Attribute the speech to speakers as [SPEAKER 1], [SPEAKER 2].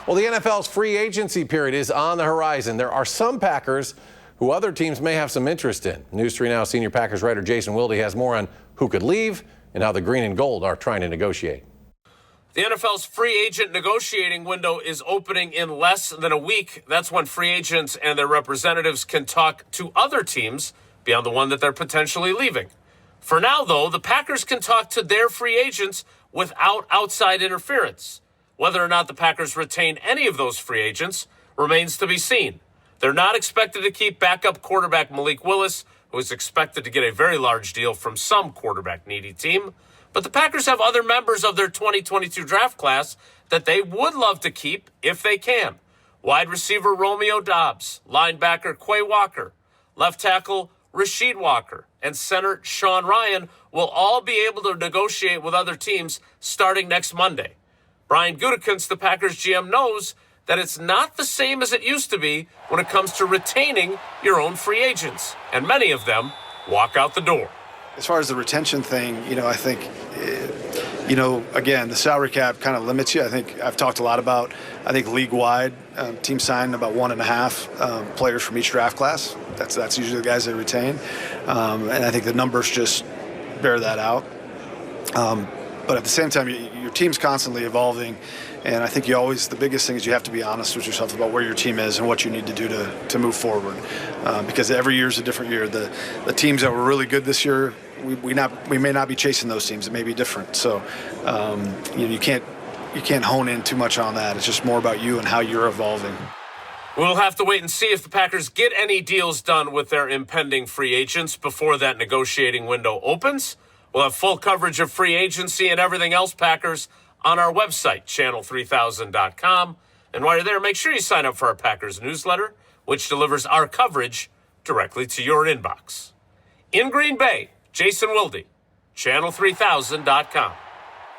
[SPEAKER 1] Well, the NFL's free agency period is on the horizon. There are some Packers who other teams may have some interest in. News 3 Now senior Packers writer Jason Wilde has more on who could leave and how the green and gold are trying to negotiate.
[SPEAKER 2] The NFL's free agent negotiating window is opening in less than a week. That's when free agents and their representatives can talk to other teams beyond the one that they're potentially leaving. For now, though, the Packers can talk to their free agents without outside interference. Whether or not the Packers retain any of those free agents remains to be seen. They're not expected to keep backup quarterback Malik Willis, who is expected to get a very large deal from some quarterback-needy team. But the Packers have other members of their 2022 draft class that they would love to keep if they can. Wide receiver Romeo Doubs, linebacker Quay Walker, left tackle Rasheed Walker, and center Sean Rhyan will all be able to negotiate with other teams starting next Monday. Brian Gutekunst, the Packers GM, knows that it's not the same as it used to be when it comes to retaining your own free agents, and many of them walk out the door.
[SPEAKER 3] As far as the retention thing, I think, again, the salary cap kind of limits you. I think I've talked a lot about, league-wide, teams sign about 1.5 players from each draft class. That's usually the guys they retain. And I think the numbers just bear that out. But at the same time, your team's constantly evolving. And I think the biggest thing is you have to be honest with yourself about where your team is and what you need to do to move forward. Because every year is a different year. The teams that were really good this year, we may not be chasing those teams. It may be different. So, you can't hone in too much on that. It's just more about you and how you're evolving.
[SPEAKER 2] We'll have to wait and see if the Packers get any deals done with their impending free agents before that negotiating window opens. We'll have full coverage of free agency and everything else Packers on our website, channel3000.com. And while you're there, make sure you sign up for our Packers newsletter, which delivers our coverage directly to your inbox. In Green Bay, Jason Wilde, channel3000.com.